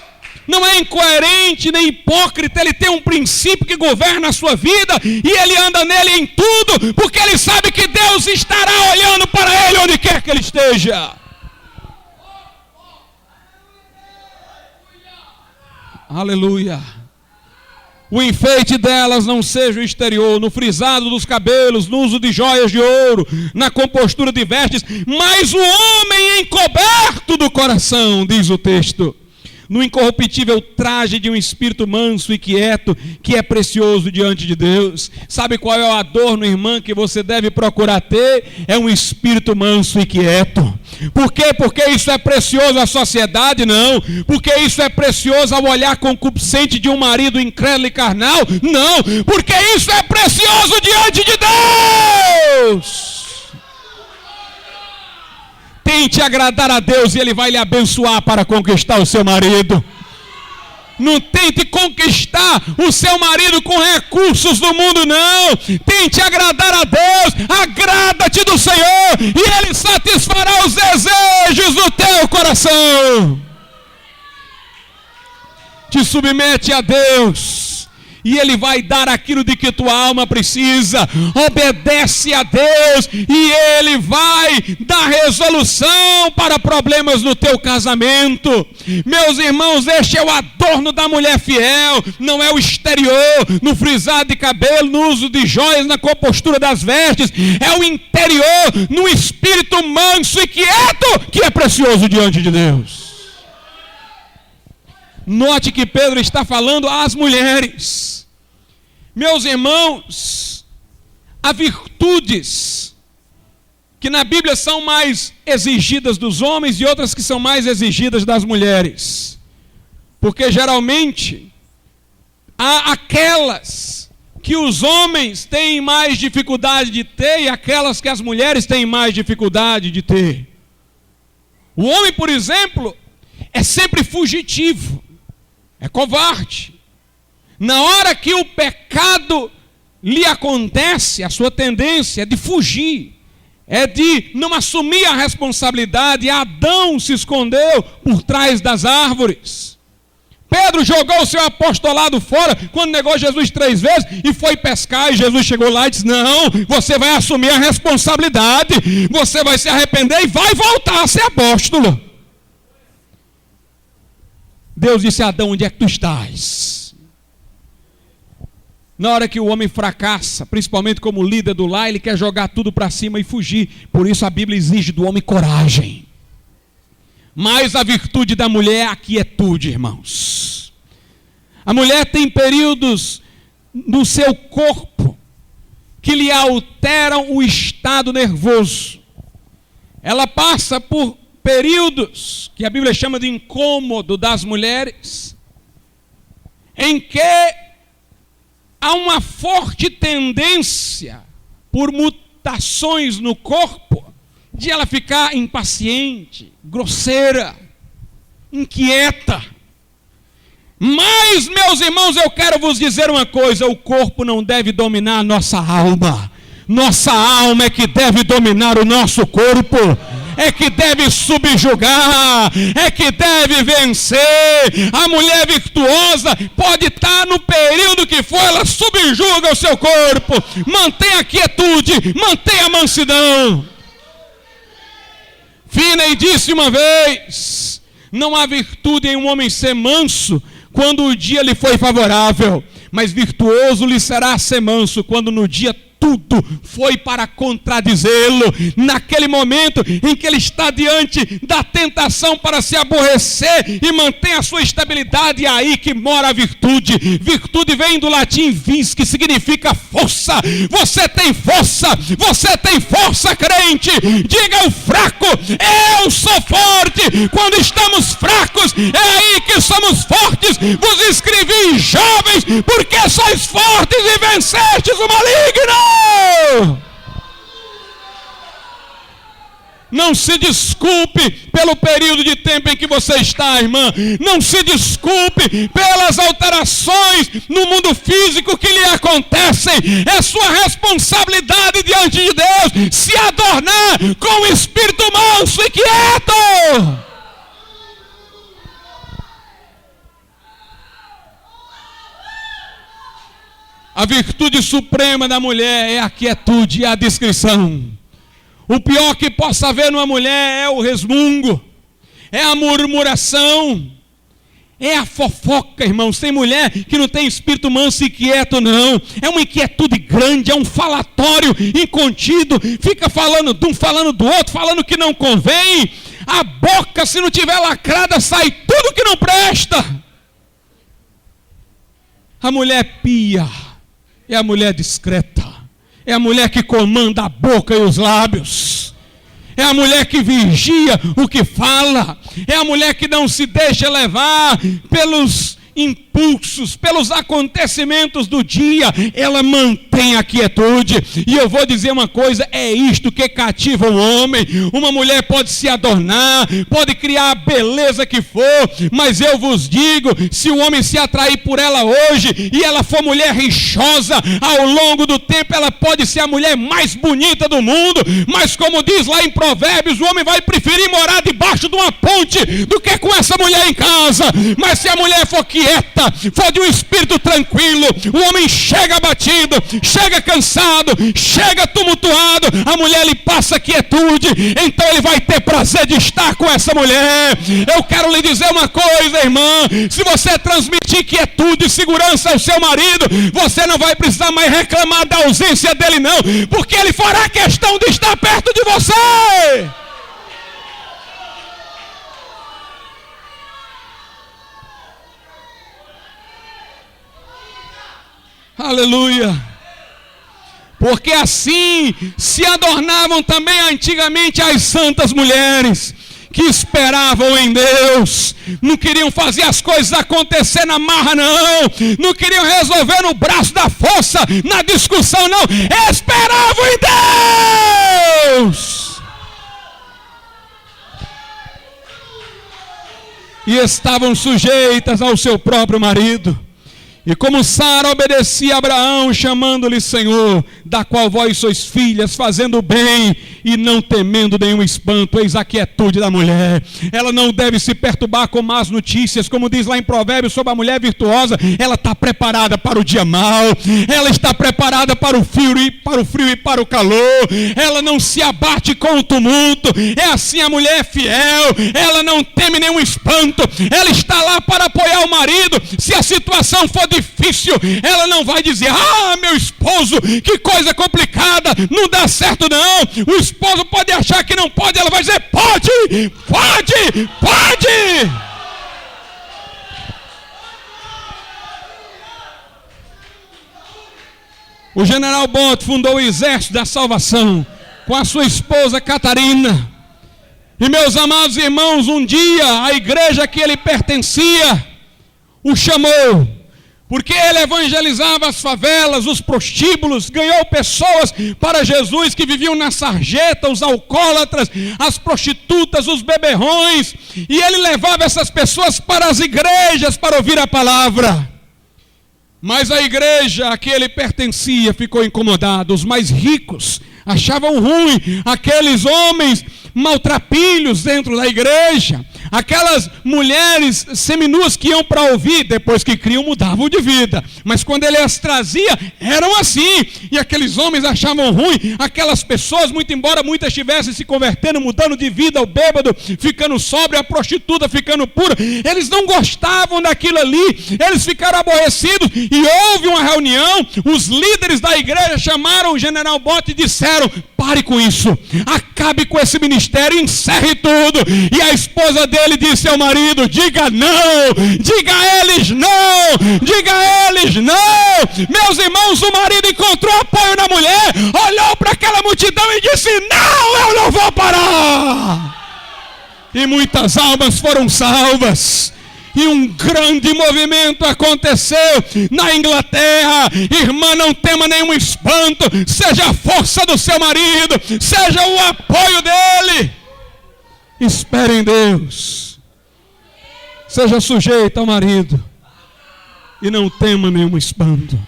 não é incoerente nem hipócrita. Ele tem um princípio que governa a sua vida e ele anda nele em tudo, porque ele sabe que Deus estará olhando para ele onde quer que ele esteja. Aleluia. O enfeite delas não seja o exterior, no frisado dos cabelos, no uso de joias de ouro, na compostura de vestes, mas o homem encoberto do coração, diz o texto, no incorruptível traje de um espírito manso e quieto, que é precioso diante de Deus. Sabe qual é o adorno, irmã, que você deve procurar ter? É um espírito manso e quieto. Por quê? Porque isso é precioso à sociedade? Não. Porque isso é precioso ao olhar concupiscente de um marido incrédulo e carnal? Não. Porque isso é precioso diante de Deus. Tente agradar a Deus e Ele vai lhe abençoar para conquistar o seu marido. Não tente conquistar o seu marido com recursos do mundo, não. Tente agradar a Deus. Agrada-te do Senhor e Ele satisfará os desejos do teu coração. Te submete a Deus e Ele vai dar aquilo de que tua alma precisa. Obedece a Deus e Ele vai dar resolução para problemas no teu casamento. Meus irmãos, este é o adorno da mulher fiel. Não é o exterior, no frisado de cabelo, no uso de joias, na compostura das vestes. É o interior, no espírito manso e quieto, que é precioso diante de Deus. Note que Pedro está falando às mulheres. Meus irmãos, há virtudes que na Bíblia são mais exigidas dos homens e outras que são mais exigidas das mulheres. Porque geralmente há aquelas que os homens têm mais dificuldade de ter e aquelas que as mulheres têm mais dificuldade de ter. O homem, por exemplo, é sempre fugitivo. É covarde. Na hora que o pecado lhe acontece, a sua tendência é de fugir, é de não assumir a responsabilidade. Adão se escondeu por trás das árvores. Pedro jogou o seu apostolado fora quando negou Jesus 3 vezes e foi pescar, e Jesus chegou lá e disse: não, você vai assumir a responsabilidade, você vai se arrepender e vai voltar a ser apóstolo. Deus disse a Adão: onde é que tu estás? Na hora que o homem fracassa, principalmente como líder do lar, ele quer jogar tudo para cima e fugir. Por isso a Bíblia exige do homem coragem. Mas a virtude da mulher é a quietude, irmãos. A mulher tem períodos no seu corpo que lhe alteram o estado nervoso. Ela passa por períodos que a Bíblia chama de incômodo das mulheres, em que há uma forte tendência por mutações no corpo de ela ficar impaciente, grosseira, inquieta. Mas, meus irmãos, eu quero vos dizer uma coisa: o corpo não deve dominar a nossa alma. Nossa alma é que deve dominar o nosso corpo, é que deve subjugar, é que deve vencer. A mulher virtuosa pode estar no período que for, ela subjuga o seu corpo, mantém a quietude, mantém a mansidão. Finney disse uma vez: não há virtude em um homem ser manso quando o dia lhe foi favorável, mas virtuoso lhe será ser manso quando no dia tudo foi para contradizê-lo. Naquele momento em que ele está diante da tentação para se aborrecer e manter a sua estabilidade, é aí que mora a virtude. Virtude vem do latim vis, que significa força. Você tem força, crente. Diga ao fraco: eu sou forte. Quando estamos fracos, é aí que somos fortes. Vos escrevi, jovens, porque sois fortes e vencestes o maligno. Não se desculpe pelo período de tempo em que você está, irmã. Não se desculpe pelas alterações no mundo físico que lhe acontecem. É sua responsabilidade diante de Deus se adornar com o espírito manso e quieto. A virtude suprema da mulher é a quietude e a discrição. O pior que possa haver numa mulher é o resmungo, é a murmuração, é a fofoca, irmãos. Tem mulher que não tem espírito manso e quieto, não. É uma inquietude grande, é um falatório incontido. Fica falando de um, falando do outro, falando que não convém. A boca, se não tiver lacrada, sai tudo que não presta. A mulher pia é a mulher discreta. É a mulher que comanda a boca e os lábios. É a mulher que vigia o que fala. É a mulher que não se deixa levar pelos impulsos, pelos acontecimentos do dia. Ela mantém a quietude. E eu vou dizer uma coisa, é isto que cativa o homem. Uma mulher pode se adornar, pode criar a beleza que for, mas eu vos digo, se o homem se atrair por ela hoje e ela for mulher rixosa, ao longo do tempo ela pode ser a mulher mais bonita do mundo, mas como diz lá em Provérbios, o homem vai preferir morar debaixo de uma ponte do que com essa mulher em casa. Mas se a mulher for quieta, for de um espírito tranquilo, o homem chega abatido, chega cansado, chega tumultuado, a mulher lhe passa quietude, então ele vai ter prazer de estar com essa mulher. Eu quero lhe dizer uma coisa, irmã, se você transmitir quietude e segurança ao seu marido, você não vai precisar mais reclamar da ausência dele, não, porque ele fará questão de estar perto de você. Aleluia. Porque assim se adornavam também antigamente as santas mulheres que esperavam em Deus. Não queriam fazer as coisas acontecer na marra, não queriam resolver no braço da força, na discussão, não. Esperavam em Deus e estavam sujeitas ao seu próprio marido. E como Sara obedecia a Abraão, chamando-lhe Senhor, da qual vós sois filhas, fazendo o bem e não temendo nenhum espanto, eis a quietude da mulher. Ela não deve se perturbar com más notícias, como diz lá em Provérbios sobre a mulher virtuosa. Ela está preparada para o dia mau, ela está preparada para o frio e para o calor. Ela não se abate com o tumulto. É assim a mulher fiel, ela não teme nenhum espanto, ela está lá para apoiar o marido. Se a situação for difícil, ela não vai dizer: ah, meu esposo, que coisa complicada, não dá certo não. O esposo pode achar que não pode, ela vai dizer: pode. O general Bott fundou o Exército da Salvação com a sua esposa Catarina. E meus amados irmãos, um dia a igreja que ele pertencia o chamou, porque ele evangelizava as favelas, os prostíbulos, ganhou pessoas para Jesus que viviam na sarjeta, os alcoólatras, as prostitutas, os beberrões, e ele levava essas pessoas para as igrejas para ouvir a palavra. Mas a igreja a que ele pertencia ficou incomodada. Os mais ricos achavam ruim aqueles homens maltrapilhos dentro da igreja, aquelas mulheres seminuas que iam para ouvir, depois que criam mudavam de vida, mas quando ele as trazia, eram assim, e aqueles homens achavam ruim aquelas pessoas, muito embora muitas estivessem se convertendo, mudando de vida, o bêbado ficando sóbrio, a prostituta ficando pura, eles não gostavam daquilo ali, eles ficaram aborrecidos, e houve uma reunião, os líderes da igreja chamaram o general Bott e disseram: pare com isso, acabe com esse ministério, encerre tudo. E a esposa dele disse ao marido: diga não, diga a eles não, diga a eles não. Meus irmãos, o marido encontrou apoio na mulher, olhou para aquela multidão e disse: não, eu não vou parar. E muitas almas foram salvas. E um grande movimento aconteceu na Inglaterra. Irmã, não tema nenhum espanto, seja a força do seu marido, seja o apoio dele. Espere em Deus. Seja sujeito ao marido. E não tema nenhum espanto.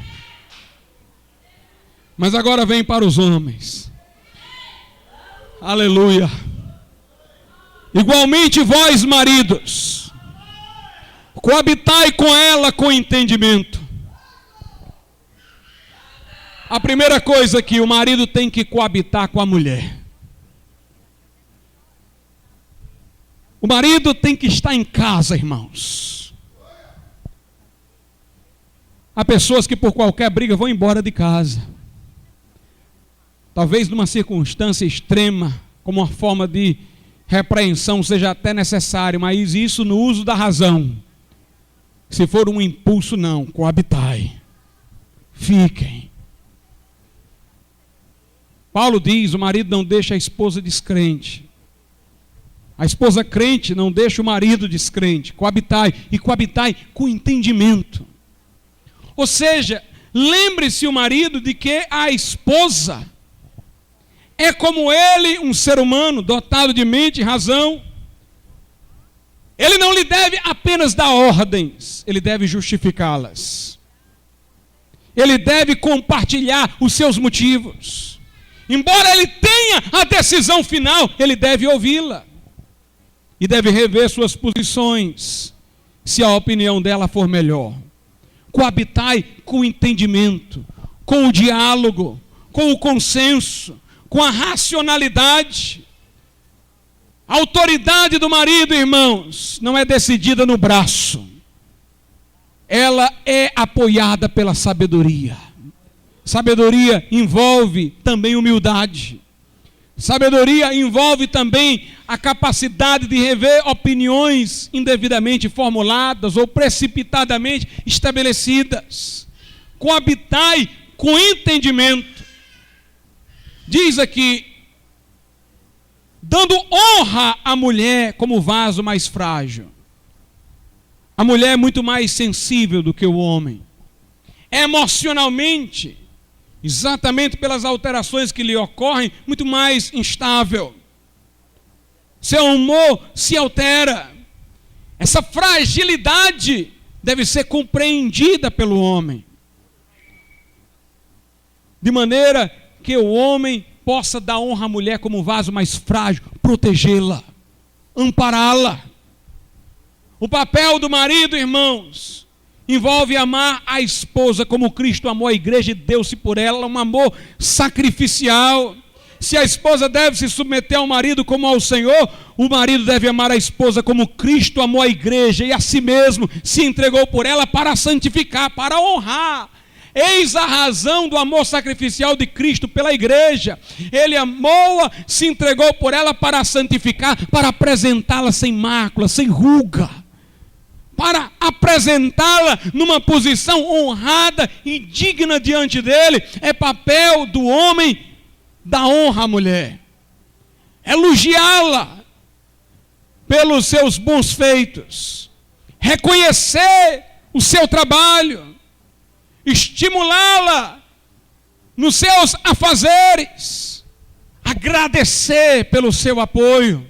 Mas agora vem para os homens. Aleluia. Igualmente vós, maridos, coabitai com ela com entendimento. A primeira coisa que o marido tem que coabitar com a mulher. O marido tem que estar em casa, irmãos. Há pessoas que por qualquer briga vão embora de casa. Talvez numa circunstância extrema, como uma forma de repreensão seja até necessário, mas isso no uso da razão. Se for um impulso, não, coabitai. Fiquem. Paulo diz, o marido não deixa a esposa descrente. A esposa crente não deixa o marido descrente. Coabitai, e coabitai com entendimento. Ou seja, lembre-se o marido de que a esposa é como ele, um ser humano dotado de mente e razão. Ele não lhe deve apenas dar ordens, ele deve justificá-las. Ele deve compartilhar os seus motivos. Embora ele tenha a decisão final, ele deve ouvi-la. E deve rever suas posições, se a opinião dela for melhor. Coabitai com o entendimento, com o diálogo, com o consenso, com a racionalidade. A autoridade do marido, irmãos, não é decidida no braço. Ela é apoiada pela sabedoria. Sabedoria envolve também humildade. Sabedoria envolve também a capacidade de rever opiniões indevidamente formuladas ou precipitadamente estabelecidas. Coabitai com entendimento. Diz aqui, dando honra à mulher como vaso mais frágil. A mulher é muito mais sensível do que o homem. Emocionalmente, exatamente pelas alterações que lhe ocorrem, muito mais instável. Seu humor se altera. Essa fragilidade deve ser compreendida pelo homem. De maneira que o homem possa dar honra à mulher como vaso mais frágil, protegê-la, ampará-la. O papel do marido, irmãos, envolve amar a esposa como Cristo amou a igreja e deu-se por ela, um amor sacrificial. Se a esposa deve se submeter ao marido como ao Senhor, o marido deve amar a esposa como Cristo amou a igreja e a si mesmo se entregou por ela para santificar, para honrar. Eis a razão do amor sacrificial de Cristo pela igreja. Ele amou-a, se entregou por ela para santificar, para apresentá-la sem mácula, sem ruga, para apresentá-la numa posição honrada e digna diante dele. É papel do homem dar honra à mulher, elogiá-la pelos seus bons feitos, reconhecer o seu trabalho, estimulá-la nos seus afazeres, agradecer pelo seu apoio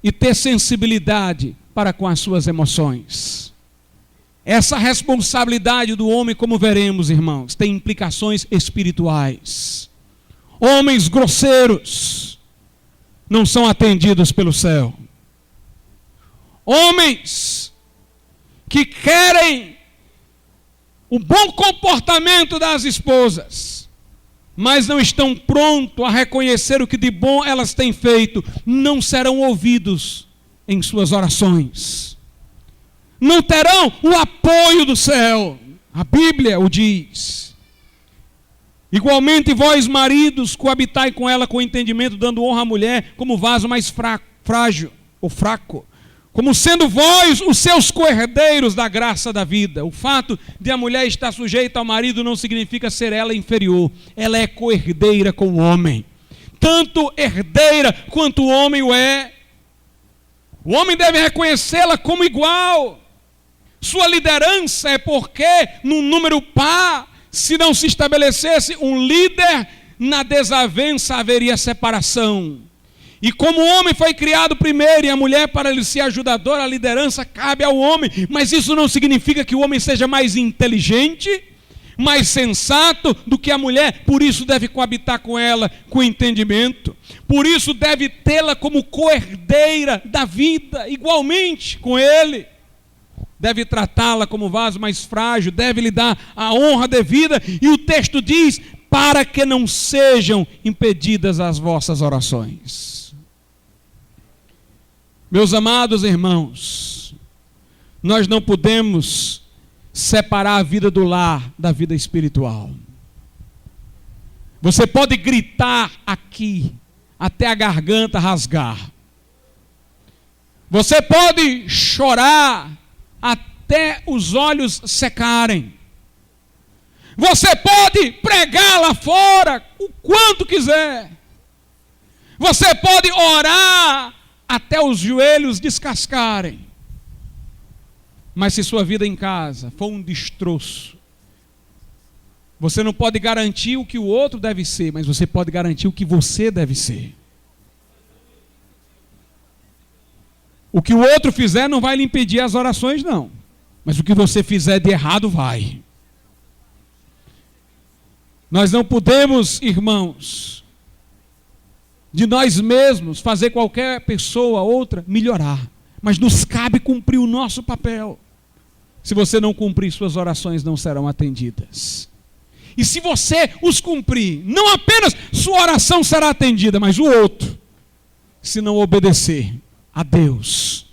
e ter sensibilidade para com as suas emoções. Essa responsabilidade do homem, como veremos, irmãos, tem implicações espirituais. Homens grosseiros não são atendidos pelo céu. Homens que querem o bom comportamento das esposas, mas não estão prontos a reconhecer o que de bom elas têm feito, não serão ouvidos em suas orações. Não terão o apoio do céu. A Bíblia o diz. Igualmente vós, maridos, coabitai com ela com entendimento, dando honra à mulher como vaso mais frágil ou fraco, como sendo vós os seus co-herdeiros da graça da vida. O fato de a mulher estar sujeita ao marido não significa ser ela inferior. Ela é co-herdeira com o homem. Tanto herdeira quanto o homem o é. O homem deve reconhecê-la como igual. Sua liderança é porque, num número par, se não se estabelecesse um líder, na desavença haveria separação. E como o homem foi criado primeiro e a mulher para ele ser ajudadora, a liderança cabe ao homem. Mas isso não significa que o homem seja mais inteligente, mais sensato do que a mulher. Por isso deve coabitar com ela com entendimento. Por isso deve tê-la como coerdeira da vida, igualmente com ele. Deve tratá-la como vaso mais frágil, deve lhe dar a honra devida. E o texto diz, para que não sejam impedidas as vossas orações. Meus amados irmãos, nós não podemos separar a vida do lar da vida espiritual. Você pode gritar aqui, até a garganta rasgar. Você pode chorar até os olhos secarem. Você pode pregar lá fora o quanto quiser. Você pode orar até os joelhos descascarem. Mas se sua vida em casa for um destroço, você não pode garantir o que o outro deve ser, mas você pode garantir o que você deve ser. O que o outro fizer não vai lhe impedir as orações, não. Mas o que você fizer de errado vai. Nós não podemos, irmãos, de nós mesmos fazer qualquer pessoa, outra, melhorar. Mas nos cabe cumprir o nosso papel. Se você não cumprir, suas orações não serão atendidas. E se você os cumprir, não apenas sua oração será atendida, mas o outro, se não obedecer a Deus,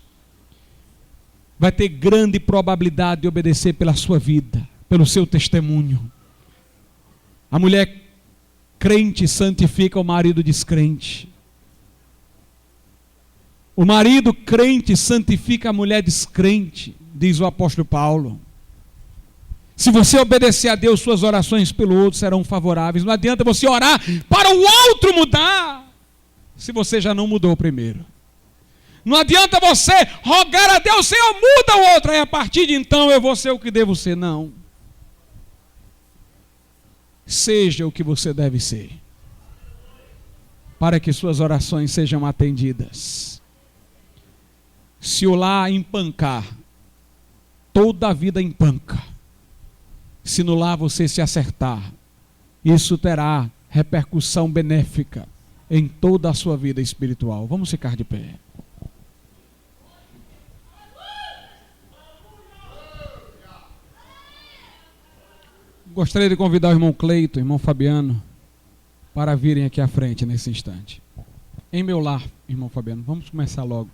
vai ter grande probabilidade de obedecer pela sua vida, pelo seu testemunho. A mulher crente santifica o marido descrente. O marido crente santifica a mulher descrente, diz o apóstolo Paulo. Se você obedecer a Deus, suas orações pelo outro serão favoráveis. Não adianta você orar para o outro mudar, se você já não mudou primeiro. Não adianta você rogar a Deus, Senhor, muda o outro, aí a partir de então eu vou ser o que devo ser. Não. Seja o que você deve ser, para que suas orações sejam atendidas. Se o lar empancar, toda a vida empanca. Se no lar você se acertar, isso terá repercussão benéfica em toda a sua vida espiritual. Vamos ficar de pé. Gostaria de convidar o irmão Cleito, o irmão Fabiano, para virem aqui à frente nesse instante. Em meu lar, irmão Fabiano, vamos começar logo.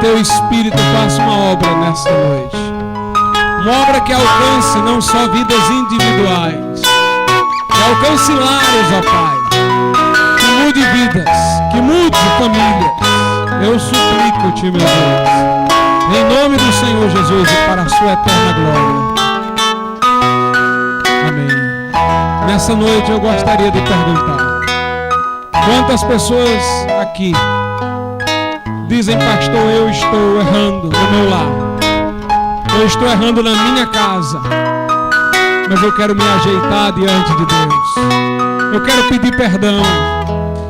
teu Espírito faça uma obra nesta noite. Uma obra que alcance não só vidas individuais, que alcance lares, ó Pai. Que mude vidas, que mude famílias. Eu suplico-te, meu Deus, em nome do Senhor Jesus e para a sua eterna glória. Amém. Nessa noite eu gostaria de perguntar: quantas pessoas aqui dizem, pastor, eu estou errando no meu lar, eu estou errando na minha casa, mas eu quero me ajeitar diante de Deus, eu quero pedir perdão,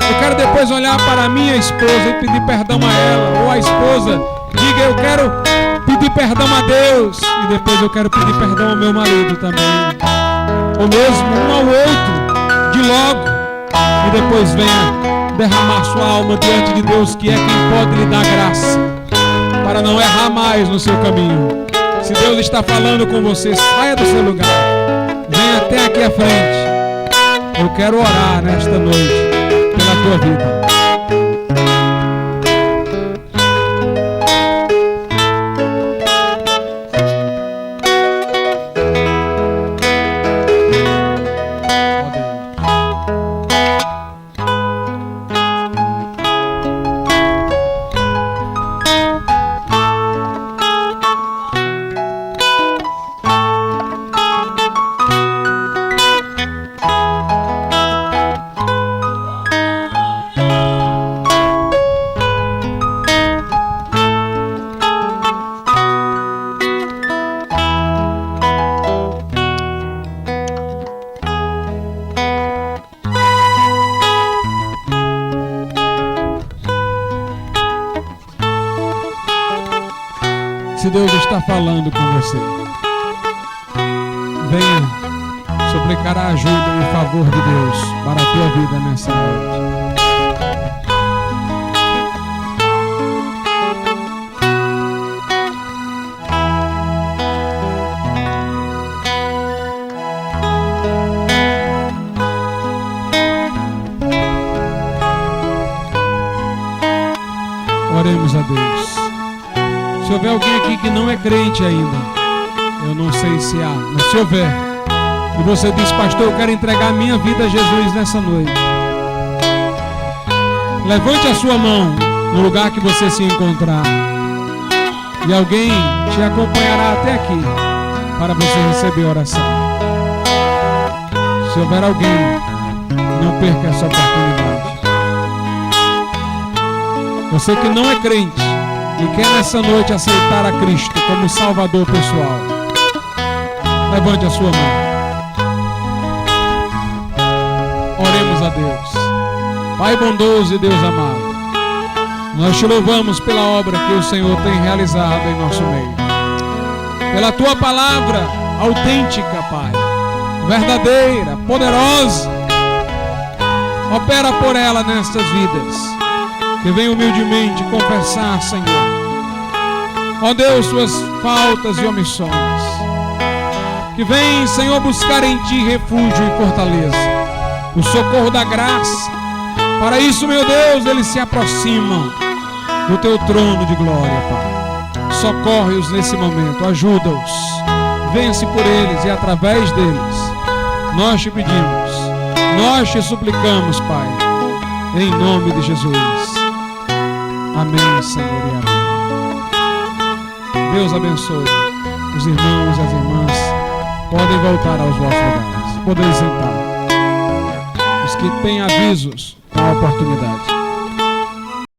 eu quero depois olhar para a minha esposa e pedir perdão a ela, ou a esposa diga, eu quero pedir perdão a Deus, e depois eu quero pedir perdão ao meu marido também, ou mesmo um ao outro, de logo, e depois venha derramar sua alma diante de Deus, que é quem pode lhe dar graça, para não errar mais no seu caminho. Se Deus está falando com você, saia do seu lugar, venha até aqui à frente. Eu quero orar nesta noite pela tua vida. Se Deus está falando com você, venha suplicar a ajuda em favor de Deus para a tua vida nessa noite. Oremos a Deus. Se houver alguém aqui que não é crente ainda, eu não sei se há, mas se houver, e você diz, pastor, eu quero entregar minha vida a Jesus nessa noite, levante a sua mão no lugar que você se encontrar, e alguém te acompanhará até aqui, para você receber a oração. Se houver alguém, não perca essa oportunidade. Você que não é crente e quer nessa noite aceitar a Cristo como Salvador pessoal, levante a sua mão. Oremos a Deus. Pai bondoso e Deus amado, nós te louvamos pela obra que o Senhor tem realizado em nosso meio, pela tua palavra autêntica, Pai, verdadeira, poderosa. Opera por ela nestas vidas que vem humildemente confessar, Senhor, ó Deus, suas faltas e omissões, que vem, Senhor, buscar em Ti refúgio e fortaleza, o socorro da graça. Para isso, meu Deus, eles se aproximam do Teu trono de glória, Pai. Socorre-os nesse momento, ajuda-os, vence por eles e através deles. Nós te pedimos, nós te suplicamos, Pai, em nome de Jesus. Amém, Senhor, e amém. Deus abençoe os irmãos e as irmãs. Podem voltar aos vossos lugares. Podem sentar. Os que têm avisos, têm a oportunidade.